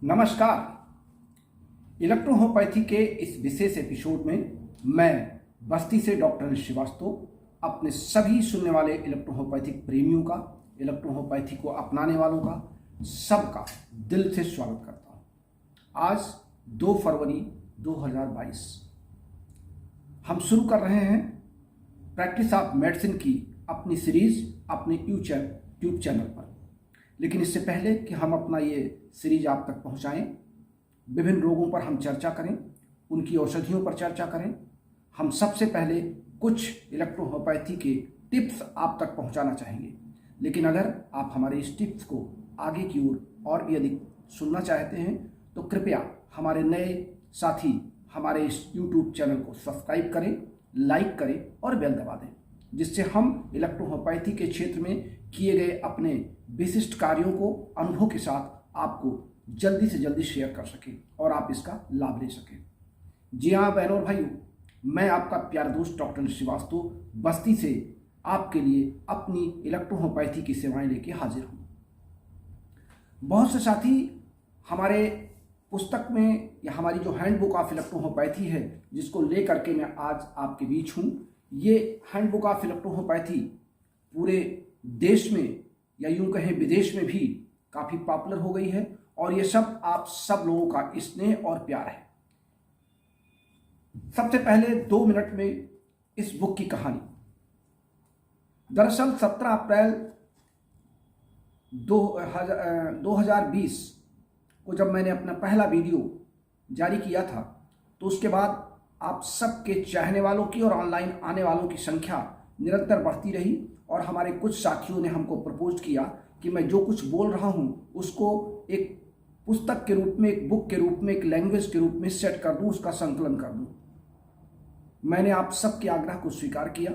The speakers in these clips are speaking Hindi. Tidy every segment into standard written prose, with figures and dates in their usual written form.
नमस्कार। इलेक्ट्रोहोम्योपैथी के इस विशेष एपिसोड में मैं बस्ती से डॉक्टर श्रीवास्तव अपने सभी सुनने वाले इलेक्ट्रोहोम्योपैथिक प्रेमियों का, इलेक्ट्रोहोम्योपैथी को अपनाने वालों का, सबका दिल से स्वागत करता हूं। आज 2 फरवरी 2022 हम शुरू कर रहे हैं प्रैक्टिस ऑफ मेडिसिन की अपनी सीरीज अपने यूट्यूब चैनल पर। लेकिन इससे पहले कि हम अपना ये सीरीज आप तक पहुंचाएं, विभिन्न रोगों पर हम चर्चा करें, उनकी औषधियों पर चर्चा करें, हम सबसे पहले कुछ इलेक्ट्रोहोम्योपैथी के टिप्स आप तक पहुंचाना चाहेंगे। लेकिन अगर आप हमारे इस टिप्स को आगे की ओर और भी अधिक सुनना चाहते हैं तो कृपया हमारे नए साथी हमारे इस यूट्यूब चैनल को सब्सक्राइब करें, लाइक करें और बेल दबा दें, जिससे हम इलेक्ट्रोहोम्योपैथी के क्षेत्र में किए गए अपने विशिष्ट कार्यों को अनुभव के साथ आपको जल्दी से जल्दी शेयर कर सकें और आप इसका लाभ ले सकें। जी हाँ बहनों और भाइयों, मैं आपका प्यारा दोस्त डॉक्टर श्रीवास्तव बस्ती से आपके लिए अपनी इलेक्ट्रोहोम्योपैथी की सेवाएं लेके हाजिर हूँ। बहुत से साथी हमारे पुस्तक में या हमारी जो हैंडबुक ऑफ इलेक्ट्रोहोम्योपैथी है, जिसको लेकर के मैं आज आपके बीच हूँ, ये हैंडबुक ऑफ इलेक्ट्रोहोम्योपैथी पूरे देश में या यूं कहें विदेश में भी काफ़ी पॉपुलर हो गई है और ये सब आप सब लोगों का स्नेह और प्यार है। सबसे पहले 2 मिनट में इस बुक की कहानी। दरअसल 17 अप्रैल 2020 को जब मैंने अपना पहला वीडियो जारी किया था, तो उसके बाद आप सबके चाहने वालों की और ऑनलाइन आने वालों की संख्या निरंतर बढ़ती रही और हमारे कुछ साथियों ने हमको प्रपोज किया कि मैं जो कुछ बोल रहा हूं उसको एक पुस्तक के रूप में, एक बुक के रूप में, एक लैंग्वेज के रूप में सेट कर दूं, उसका संकलन कर दूं। मैंने आप सबके आग्रह को स्वीकार किया।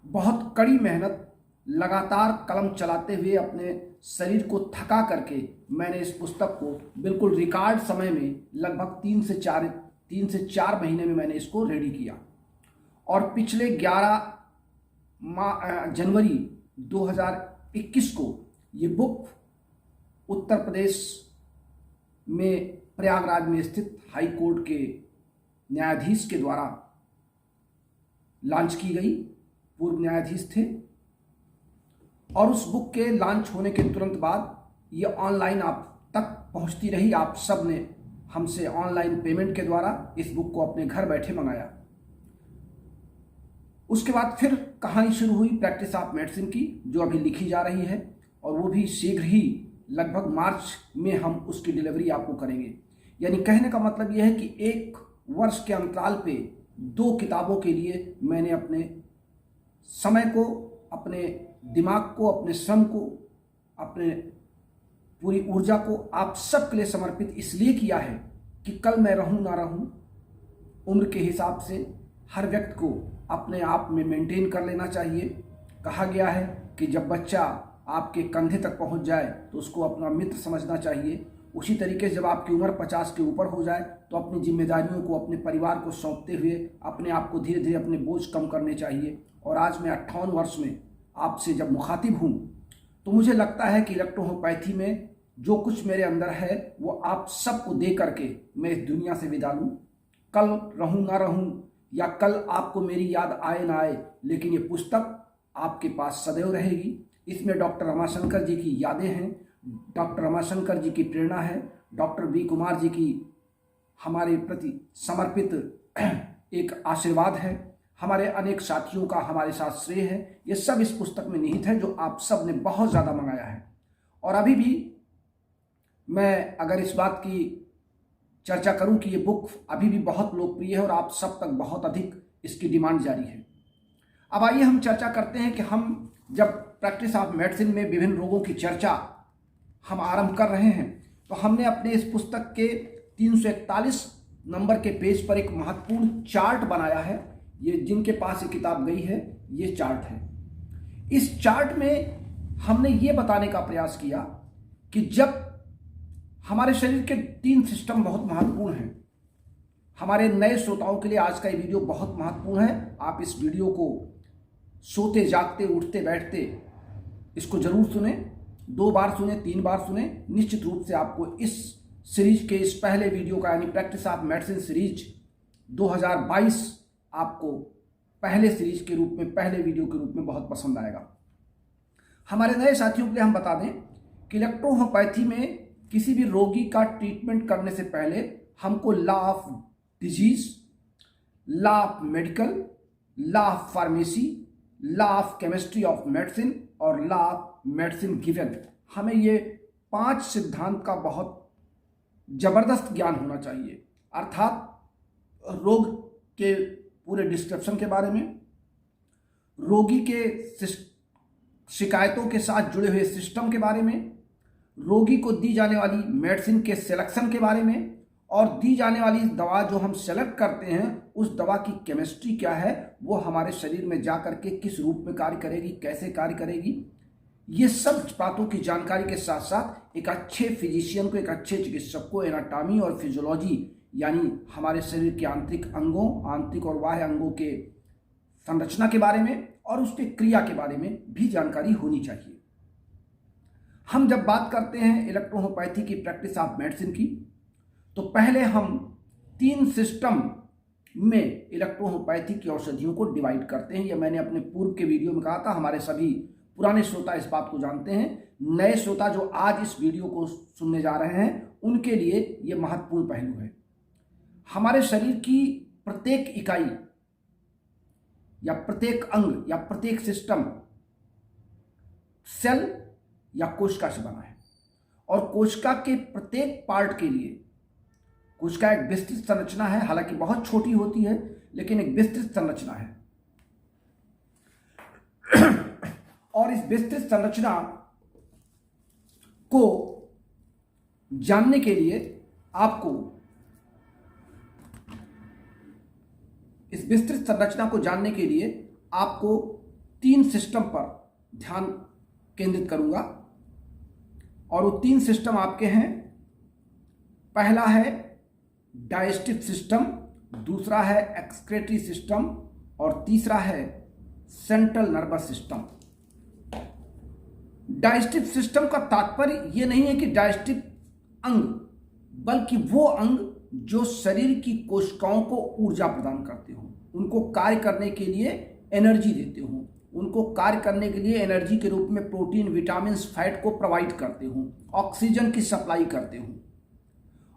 बहुत कड़ी मेहनत, लगातार कलम चलाते हुए अपने शरीर को थका करके मैंने इस पुस्तक को बिल्कुल रिकॉर्ड समय में लगभग 3 से 4 महीने में मैंने इसको रेडी किया और पिछले 11 जनवरी 2021 को ये बुक उत्तर प्रदेश में प्रयागराज में स्थित हाई कोर्ट के न्यायाधीश के द्वारा लॉन्च की गई। पूर्व न्यायाधीश थे और उस बुक के लॉन्च होने के तुरंत बाद ये ऑनलाइन आप तक पहुंचती रही। आप सब ने हमसे ऑनलाइन पेमेंट के द्वारा इस बुक को अपने घर बैठे मंगाया। उसके बाद फिर कहानी शुरू हुई प्रैक्टिस ऑफ मेडिसिन की, जो अभी लिखी जा रही है और वो भी शीघ्र ही लगभग मार्च में हम उसकी डिलीवरी आपको करेंगे। यानी कहने का मतलब यह है कि 1 वर्ष के अंतराल पे 2 किताबों के लिए मैंने अपने समय को, अपने दिमाग को, अपने श्रम को, अपने पूरी ऊर्जा को आप सबके लिए समर्पित इसलिए किया है कि कल मैं रहूं ना रहूं, उम्र के हिसाब से हर व्यक्ति को अपने आप में मेंटेन कर लेना चाहिए। कहा गया है कि जब बच्चा आपके कंधे तक पहुंच जाए तो उसको अपना मित्र समझना चाहिए। उसी तरीके से जब आपकी उम्र 50 के ऊपर हो जाए तो अपनी जिम्मेदारियों को, अपने परिवार को सौंपते हुए अपने आप को धीरे धीरे अपने बोझ कम करने चाहिए। और आज मैं 58 वर्ष में आपसे जब मुखातिब हूँ तो मुझे लगता है कि इलेक्ट्रोहोम्योपैथी में जो कुछ मेरे अंदर है वो आप सबको दे करके मैं इस दुनिया से विदा लूँ। कल रहूँ ना रहूँ या कल आपको मेरी याद आए ना आए, लेकिन ये पुस्तक आपके पास सदैव रहेगी। इसमें डॉक्टर रमाशंकर जी की यादें हैं, डॉक्टर रमाशंकर जी की प्रेरणा है, डॉक्टर बी कुमार जी की हमारे प्रति समर्पित एक आशीर्वाद है, हमारे अनेक साथियों का हमारे साथ श्रेय है। ये सब इस पुस्तक में निहित है जो आप सब ने बहुत ज़्यादा मंगाया है। और अभी भी मैं अगर इस बात की चर्चा करूं कि ये बुक अभी भी बहुत लोकप्रिय है और आप सब तक बहुत अधिक इसकी डिमांड जारी है। अब आइए हम चर्चा करते हैं कि हम जब प्रैक्टिस ऑफ मेडिसिन में विभिन्न रोगों की चर्चा हम आरंभ कर रहे हैं तो हमने अपने इस पुस्तक के 341 नंबर के पेज पर एक महत्वपूर्ण चार्ट बनाया है। ये जिनके पास ये किताब गई है, ये चार्ट है। इस चार्ट में हमने ये बताने का प्रयास किया कि जब हमारे शरीर के 3 सिस्टम बहुत महत्वपूर्ण हैं। हमारे नए श्रोताओं के लिए आज का ये वीडियो बहुत महत्वपूर्ण है। आप इस वीडियो को सोते जागते उठते बैठते इसको जरूर सुने, 2 बार सुने, 3 बार सुने, निश्चित रूप से आपको इस सीरीज के इस पहले वीडियो का यानी प्रैक्टिस ऑफ मेडिसिन सीरीज 2022 आपको पहले सीरीज के रूप में, पहले वीडियो के रूप में बहुत पसंद आएगा। हमारे नए साथियों के लिए हम बता दें कि इलेक्ट्रोहोम्योपैथी में किसी भी रोगी का ट्रीटमेंट करने से पहले हमको law of disease, law of medical, law of pharmacy, law of chemistry of medicine और लॉ ऑफ मेडिसिन गिवन, हमें ये 5 सिद्धांत का बहुत जबरदस्त ज्ञान होना चाहिए। अर्थात रोग के पूरे डिस्क्रिप्शन के बारे में, रोगी के शिकायतों के साथ जुड़े हुए सिस्टम के बारे में, रोगी को दी जाने वाली मेडिसिन के सिलेक्शन के बारे में, और दी जाने वाली दवा जो हम सेलेक्ट करते हैं उस दवा की केमिस्ट्री क्या है, वो हमारे शरीर में जा करके किस रूप में कार्य करेगी, कैसे कार्य करेगी, ये सब बातों की जानकारी के साथ साथ एक अच्छे फिजिशियन को, एक अच्छे चिकित्सक को एनाटॉमी और फिजियोलॉजी यानी हमारे शरीर के आंतरिक अंगों, आंतरिक और बाह्य अंगों के संरचना के बारे में और उसके क्रिया के बारे में भी जानकारी होनी चाहिए। हम जब बात करते हैं इलेक्ट्रोहोम्योपैथी की प्रैक्टिस ऑफ मेडिसिन की, तो पहले हम 3 सिस्टम में इलेक्ट्रोहोम्योपैथी की औषधियों को डिवाइड करते हैं। यह मैंने अपने पूर्व के वीडियो में कहा था। हमारे सभी पुराने श्रोता इस बात को जानते हैं, नए श्रोता जो आज इस वीडियो को सुनने जा रहे हैं उनके लिए यह महत्वपूर्ण पहलू है। हमारे शरीर की प्रत्येक इकाई या प्रत्येक अंग या प्रत्येक सिस्टम सेल या कोशिका से बना है और कोशिका के प्रत्येक पार्ट के लिए कोशिका एक विस्तृत संरचना है, हालांकि बहुत छोटी होती है लेकिन एक विस्तृत संरचना है। और इस विस्तृत संरचना को जानने के लिए आपको इस विस्तृत संरचना को जानने के लिए आपको 3 सिस्टम पर ध्यान केंद्रित करूंगा और वो 3 सिस्टम आपके हैं। पहला है डाइजेस्टिव सिस्टम, दूसरा है एक्सक्रीटरी सिस्टम और तीसरा है central nervous system. Digestive system का तात्पर्य यह नहीं है कि डाइजेस्टिव अंग, बल्कि वो अंग जो शरीर की कोशिकाओं को ऊर्जा प्रदान करते हो, उनको कार्य करने के लिए एनर्जी देते हो, उनको कार्य करने के लिए एनर्जी के रूप में प्रोटीन, विटामिन, फैट को प्रोवाइड करते हो, ऑक्सीजन की सप्लाई करते हो।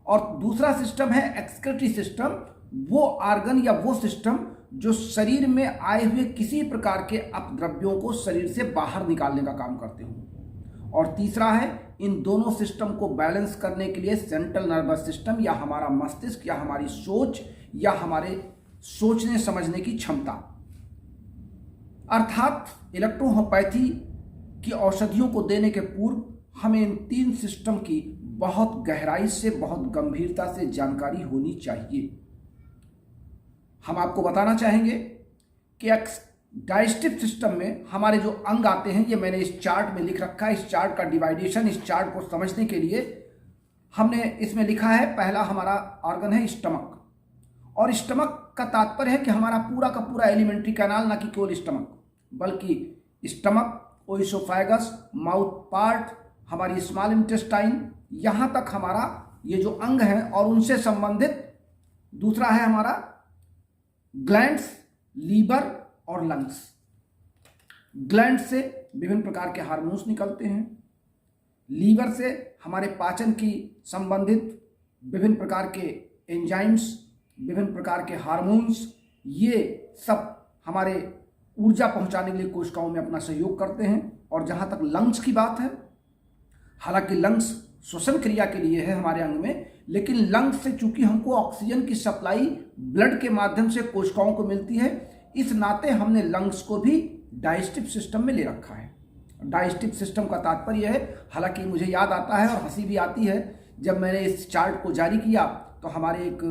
और दूसरा सिस्टम है एक्सक्रीटरी सिस्टम, वो आर्गन या वो सिस्टम जो शरीर में आए हुए किसी प्रकार के अपद्रव्यों को शरीर से बाहर निकालने का काम करते हो। और तीसरा है इन दोनों सिस्टम को बैलेंस करने के लिए सेंट्रल नर्वस सिस्टम या हमारा मस्तिष्क या हमारी सोच या हमारे सोचने समझने की क्षमता। अर्थात इलेक्ट्रोहोम्योपैथी की औषधियों को देने के पूर्व हमें इन 3 सिस्टम की बहुत गहराई से, बहुत गंभीरता से जानकारी होनी चाहिए। हम आपको बताना चाहेंगे कि डाइजेस्टिव सिस्टम में हमारे जो अंग आते हैं, ये मैंने इस चार्ट में लिख रखा है। इस चार्ट का डिवाइडेशन, इस चार्ट को समझने के लिए हमने इसमें लिखा है, पहला हमारा ऑर्गन है स्टमक। और स्टमक का तात्पर्य है कि हमारा पूरा का पूरा एलिमेंट्री कैनाल, ना कि केवल स्टमक, बल्कि स्टमक, ओइसोफेगस, माउथ पार्ट, हमारी स्मॉल इंटेस्टाइन, यहाँ तक हमारा ये जो अंग हैं और उनसे संबंधित दूसरा है हमारा ग्लैंड्स, लीवर और लंग्स। ग्लैंड से विभिन्न प्रकार के हार्मोन्स निकलते हैं, लीवर से हमारे पाचन की संबंधित विभिन्न प्रकार के एंजाइम्स, विभिन्न प्रकार के हार्मोन्स, ये सब हमारे ऊर्जा पहुंचाने के लिए कोशिकाओं में अपना सहयोग करते हैं। और जहां तक लंग्स की बात है, हालांकि लंग्स श्वसन क्रिया के लिए है हमारे अंग में, लेकिन लंग्स से चूंकि हमको ऑक्सीजन की सप्लाई ब्लड के माध्यम से कोशिकाओं को मिलती है, इस नाते हमने लंग्स को भी डाइजेस्टिव सिस्टम में ले रखा है। डाइजेस्टिव सिस्टम का तात्पर्य है, हालांकि मुझे याद आता है और हंसी भी आती है, जब मैंने इस चार्ट को जारी किया तो हमारे एक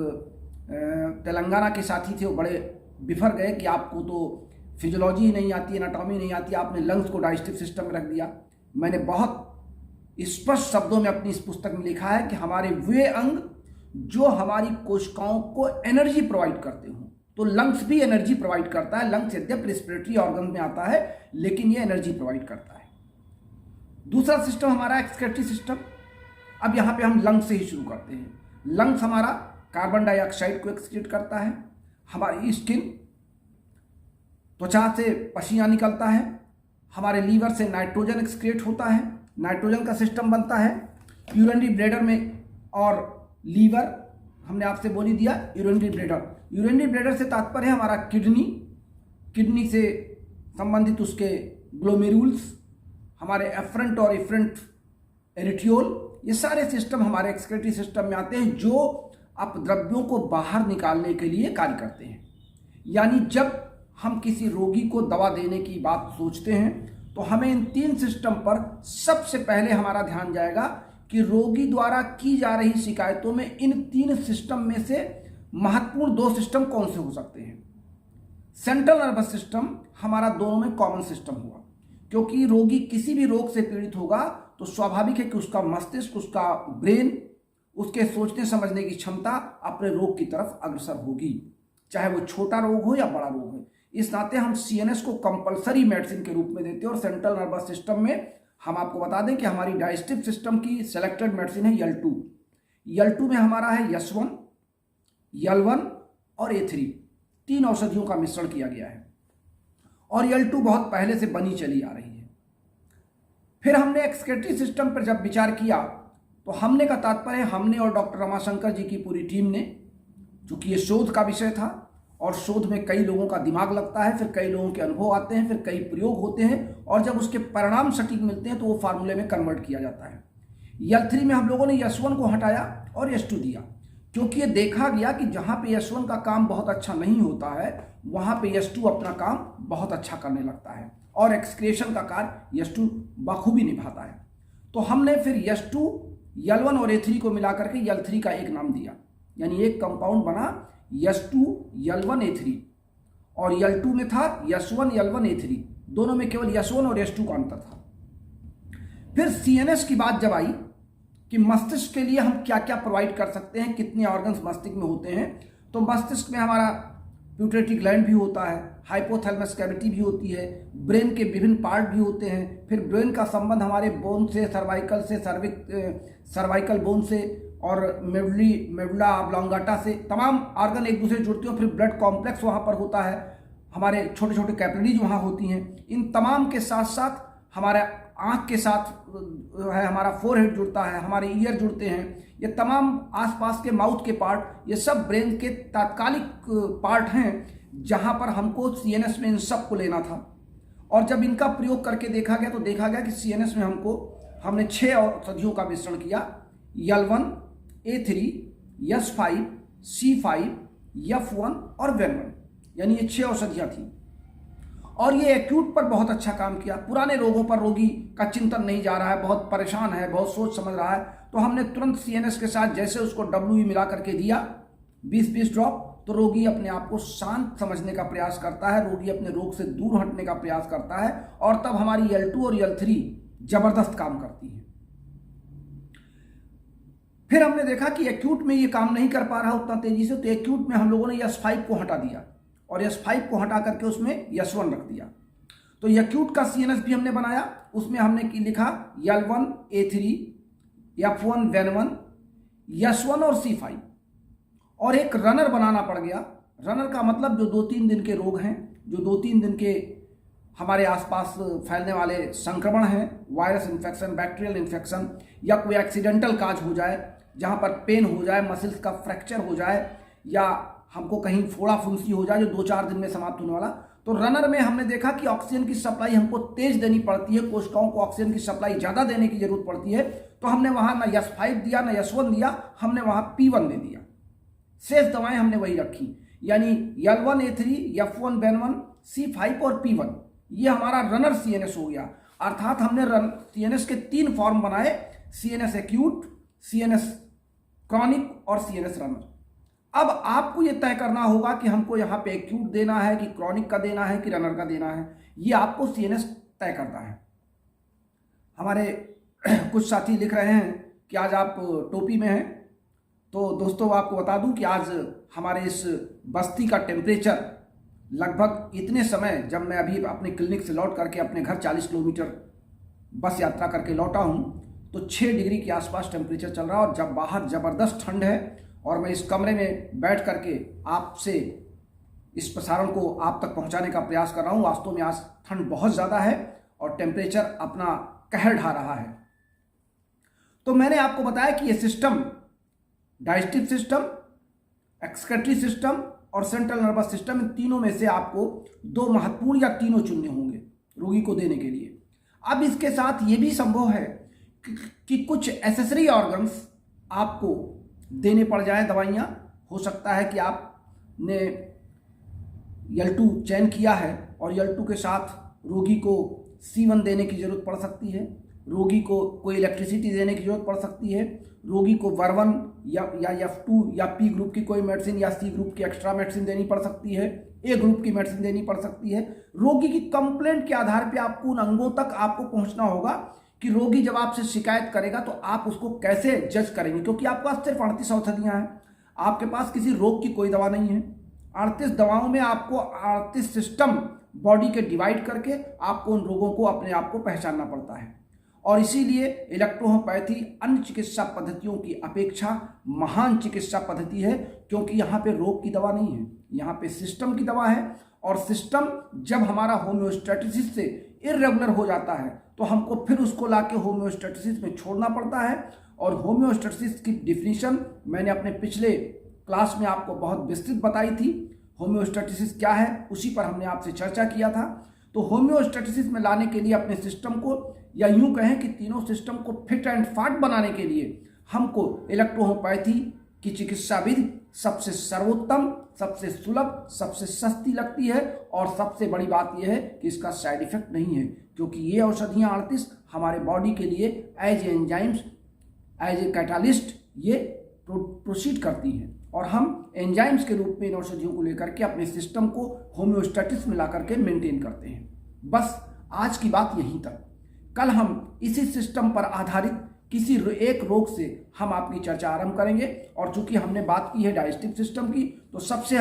तेलंगाना के साथी थे, वो बड़े बिफर गए कि आपको तो फिजियोलॉजी नहीं आती, एनाटॉमी नहीं आती, आपने लंग्स को डाइजेस्टिव सिस्टम में रख दिया। मैंने बहुत स्पष्ट शब्दों में अपनी इस पुस्तक में लिखा है कि हमारे वे अंग जो हमारी कोशिकाओं को एनर्जी प्रोवाइड करते हो, तो लंग्स भी एनर्जी प्रोवाइड करता है। लंग्स यद्यप रेस्पिरेटरी ऑर्गन में आता है, लेकिन ये एनर्जी प्रोवाइड करता है। दूसरा सिस्टम हमारा एक्सक्रीटरी सिस्टम, अब यहाँ पे हम लंग्स से ही शुरू करते हैं। लंग्स हमारा कार्बन डाइऑक्साइड को एक्सक्रीट करता है, हमारी स्किन त्वचा से पसीना निकलता है, हमारे लीवर से नाइट्रोजन एक्सक्रीट होता है, नाइट्रोजन का सिस्टम बनता है यूरिनरी ब्लैडर में, और लीवर हमने आपसे बोल ही दिया यूरिनरी ब्लैडर। यूरिनरी ब्लैडर से तात्पर्य है हमारा किडनी से संबंधित उसके ग्लोमेरुल्स, हमारे एफरेंट और इफरेंट एरिट्रियोल, ये सारे सिस्टम हमारे एक्सक्रीटरी सिस्टम में आते हैं जो अपद्रव्यों को बाहर निकालने के लिए कार्य करते हैं। यानी जब हम किसी रोगी को दवा देने की बात सोचते हैं तो हमें इन 3 सिस्टम पर सबसे पहले हमारा ध्यान जाएगा कि रोगी द्वारा की जा रही शिकायतों में इन 3 सिस्टम में से महत्वपूर्ण 2 सिस्टम कौन से हो सकते हैं। सेंट्रल नर्वस सिस्टम हमारा दोनों में कॉमन सिस्टम हुआ, क्योंकि रोगी किसी भी रोग से पीड़ित होगा तो स्वाभाविक है कि उसका मस्तिष्क, उसका ब्रेन, उसके सोचने समझने की क्षमता अपने रोग की तरफ अग्रसर होगी, चाहे वो छोटा रोग हो या बड़ा रोग हो। इस नाते हम सीएनएस को कंपलसरी मेडिसिन के रूप में देते हैं। और सेंट्रल नर्वस सिस्टम में हम आपको बता दें कि हमारी डाइजेस्टिव सिस्टम की सेलेक्टेड मेडिसिन है L2। L2 में हमारा है S1, L1 और A3, 3 औषधियों का मिश्रण किया गया है और L2 बहुत पहले से बनी चली आ रही है। फिर हमने एक्सक्रीटरी सिस्टम पर जब विचार किया तो हमने का तात्पर्य हमने और डॉक्टर रमाशंकर जी की पूरी टीम ने, चूंकि ये शोध का विषय था और शोध में कई लोगों का दिमाग लगता है, फिर कई लोगों के अनुभव आते हैं, फिर कई प्रयोग होते हैं और जब उसके परिणाम सटीक मिलते हैं तो वो फार्मूले में कन्वर्ट किया जाता है। L3 में हम लोगों ने S1 को हटाया और S2 दिया, क्योंकि ये देखा गया कि जहाँ पे S1 का काम बहुत अच्छा नहीं होता है वहाँ पे S2 अपना काम बहुत अच्छा करने लगता है और एक्सक्रीशन का कार्य S2 बखूबी निभाता है। तो हमने फिर S2, L1 और A3 को मिलाकर के L3 का एक नाम दिया, यानी एक कंपाउंड बना S2, L1, A3 और L2 में था S1, L1, A3, दोनों में केवल S1 और S2 का अंतर था। फिर CNS की बात जब आई कि मस्तिष्क के लिए हम क्या क्या प्रोवाइड कर सकते हैं, कितने ऑर्गन्स मस्तिष्क में होते हैं, तो मस्तिष्क में हमारा प्यूटेटरी ग्लैंड भी होता है, हाइपोथैलेमस कैविटी भी होती है, ब्रेन के विभिन्न पार्ट भी होते हैं। फिर ब्रेन का संबंध हमारे बोन से, सर्वाइकल बोन से और मेडुला ऑब्लोंगाटा से, तमाम ऑर्गन एक दूसरे से जुड़ते हैं। फिर ब्लड कॉम्प्लेक्स वहाँ पर होता है, हमारे छोटे छोटे कैपिलरीज वहाँ होती हैं। इन तमाम के साथ साथ हमारे आँख के साथ है हमारा फोरहेड जुड़ता है, हमारे ईयर जुड़ते हैं, ये तमाम आसपास के माउथ के पार्ट, ये सब ब्रेन के तात्कालिक पार्ट हैं जहाँ पर हमको सीएनएस में इन सब को लेना था। और जब इनका प्रयोग करके देखा गया तो देखा गया कि सीएनएस में हमने 6 औषधियों का मिश्रण किया, L1, A3, S5, C5, F1 और Ven1, यानी ये 6 औषधियाँ थी और ये एक्यूट पर बहुत अच्छा काम किया। पुराने रोगों पर रोगी का चिंतन नहीं जा रहा है, बहुत परेशान है, बहुत सोच समझ रहा है, तो हमने तुरंत सीएनएस के साथ जैसे उसको WE मिला करके दिया 20-20 ड्रॉप, तो रोगी अपने आप को शांत समझने का प्रयास करता है, रोगी अपने रोग से दूर हटने का प्रयास करता है और तब हमारी L2 और L3 जबरदस्त काम करती है। फिर हमने देखा कि एक्यूट में ये काम नहीं कर पा रहा उतना तेजी से, तो एक्यूट में हम लोगों ने S5 को हटा दिया और S5 को हटा करके उसमें S1 रख दिया। तो एक्यूट का सीएनएस भी हमने बनाया, उसमें हमने लिखा L1, A3, F1, Ven1, S1 और C5 और एक रनर बनाना पड़ गया। रनर का मतलब जो 2-3 दिन के रोग हैं, जो 2-3 दिन के हमारे आसपास फैलने वाले संक्रमण हैं, वायरस इन्फेक्शन, बैक्टीरियल इन्फेक्शन या कोई एक्सीडेंटल काज हो जाए जहाँ पर पेन हो जाए, मसल्स का फ्रैक्चर हो जाए या हमको कहीं फोड़ा फुंसी हो जाए जो 2-4 दिन में समाप्त होने वाला, तो रनर में हमने देखा कि ऑक्सीजन की सप्लाई हमको तेज देनी पड़ती है, कोशिकाओं को ऑक्सीजन की सप्लाई ज़्यादा देने की जरूरत पड़ती है, तो हमने वहाँ ना S5 दिया ना S1 दिया, हमने वहाँ P1 दे दिया। शेष दवाएं हमने वही रखी, यानी L1, A3, F1, Ven1, C5 और P1, ये हमारा रनर सीएनएस हो गया। अर्थात हमने सीएनएस के 3 फॉर्म बनाए, सीएनएस एक्यूट, सीएनएस क्रॉनिक और सीएनएस रनर। अब आपको यह तय करना होगा कि हमको यहाँ पे एक्यूट देना है कि क्रॉनिक का देना है कि रनर का देना है, ये आपको सीएनएस तय करना है। हमारे कुछ साथी लिख रहे हैं कि आज आप टोपी में हैं, तो दोस्तों आपको बता दूं कि आज हमारे इस बस्ती का टेम्परेचर लगभग इतने समय, जब मैं अभी अपने क्लिनिक से लौट करके अपने घर 40 किलोमीटर बस यात्रा करके लौटा हूं, तो 6 डिग्री के आसपास टेम्परेचर चल रहा है, और जब बाहर ज़बरदस्त ठंड है और मैं इस कमरे में बैठ करके आपसे इस प्रसारण को आप तक पहुंचाने का प्रयास कर रहा हूं। वास्तव में आज ठंड बहुत ज़्यादा है और टेम्परेचर अपना कहर ढा रहा है। तो मैंने आपको बताया कि ये system, digestive system, excretory system और सेंट्रल नर्वस सिस्टम, इन तीनों में से आपको 2 महत्वपूर्ण या तीनों चुनने होंगे रोगी को देने के लिए। अब इसके साथ ये भी संभव है कि कुछ एसेसरी ऑर्गन्स आपको देने पड़ जाए दवाइयाँ। हो सकता है कि आपने L2 चयन किया है और L2 के साथ रोगी को C1 देने की ज़रूरत पड़ सकती है, रोगी को कोई इलेक्ट्रिसिटी देने की ज़रूरत पड़ सकती है, रोगी को वर्वन या F2 या P ग्रुप की कोई मेडिसिन या C ग्रुप की एक्स्ट्रा मेडिसिन देनी पड़ सकती है, A ग्रुप की मेडिसिन देनी पड़ सकती है। रोगी की कंप्लेंट के आधार पे आपको उन अंगों तक आपको पहुंचना होगा कि रोगी जब आपसे शिकायत करेगा तो आप उसको कैसे जज करेंगे, क्योंकि आपके पास सिर्फ 38 औषधियाँ हैं, आपके पास किसी रोग की कोई दवा नहीं है। 38 दवाओं में आपको 38 सिस्टम बॉडी के डिवाइड करके आपको उन रोगों को अपने आप को पहचानना पड़ता है। और इसीलिए इलेक्ट्रोहोम्योपैथी अन्य चिकित्सा पद्धतियों की अपेक्षा महान चिकित्सा पद्धति है, क्योंकि यहाँ पे रोग की दवा नहीं है, यहाँ पे सिस्टम की दवा है। और सिस्टम जब हमारा होम्योस्टैटिसिस से इरेगुलर हो जाता है तो हमको फिर उसको लाके होम्योस्टैटिसिस में छोड़ना पड़ता है। और होम्योस्टैटिसिस की डिफिनीशन मैंने अपने पिछले क्लास में आपको बहुत विस्तृत बताई थी। होम्योस्टैटिसिस क्या है उसी पर हमने आपसे चर्चा किया था। तो होम्योस्टैटिसिस में लाने के लिए अपने सिस्टम को, या यूं कहें कि तीनों सिस्टम को फिट एंड फाट बनाने के लिए हमको इलेक्ट्रोहोम्योपैथी की चिकित्सा विधि सबसे सर्वोत्तम, सबसे सुलभ, सबसे सस्ती लगती है। और सबसे बड़ी बात यह है कि इसका साइड इफेक्ट नहीं है, क्योंकि ये औषधियाँ 38 हमारे बॉडी के लिए as enzymes, as a catalyst ये प्रोसीड करती हैं, और हम एंजाइम्स के रूप में इन औषधियों को लेकर के अपने सिस्टम को होम्योस्टैटिस में ला करके मेंटेन करते हैं। बस आज की बात यहीं तक। कल हम इसी सिस्टम पर आधारित किसी एक रोग से हम आपकी चर्चा आरंभ करेंगे। और चूंकि हमने बात की है डाइजेस्टिव सिस्टम की, तो सबसे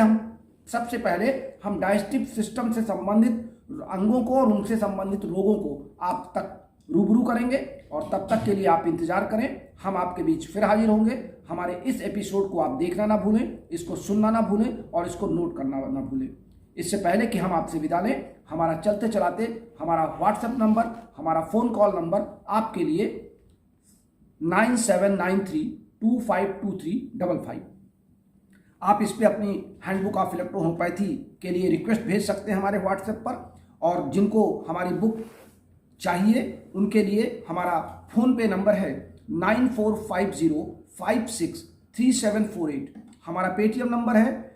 पहले हम डाइजेस्टिव सिस्टम से संबंधित अंगों को और उनसे संबंधित रोगों को आप तक रूबरू करेंगे। और तब तक के लिए आप इंतजार करें, हम आपके बीच फिर हाजिर होंगे। हमारे इस एपिसोड को आप देखना ना भूलें, इसको सुनना ना भूलें और इसको नोट करना ना भूलें। इससे पहले कि हम आपसे विदा लें, हमारा चलते चलाते हमारा व्हाट्सएप नंबर, हमारा फ़ोन कॉल नंबर आपके लिए 9793252355। आप इस पर अपनी हैंडबुक ऑफ इलेक्ट्रोहोम्योपैथी के लिए रिक्वेस्ट भेज सकते हैं हमारे व्हाट्सएप पर। और जिनको हमारी बुक चाहिए उनके लिए हमारा फ़ोन पे नंबर है 9450563748। हमारा पेटीएम नंबर है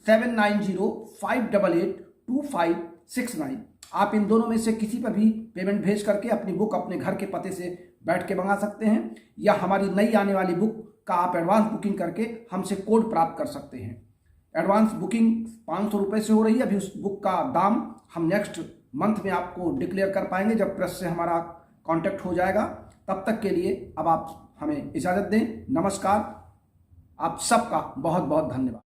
7905882569। आप इन दोनों में से किसी पर भी पेमेंट भेज करके अपनी बुक अपने घर के पते से बैठ के मंगा सकते हैं, या हमारी नई आने वाली बुक का आप एडवांस बुकिंग करके हमसे कोड प्राप्त कर सकते हैं। एडवांस बुकिंग 500 रुपये से हो रही है। अभी उस बुक का दाम हम नेक्स्ट मंथ में आपको डिक्लेयर कर पाएंगे जब प्रेस से हमारा कांटेक्ट हो जाएगा। तब तक के लिए अब आप हमें इजाज़त दें। नमस्कार, आप सबका बहुत बहुत धन्यवाद।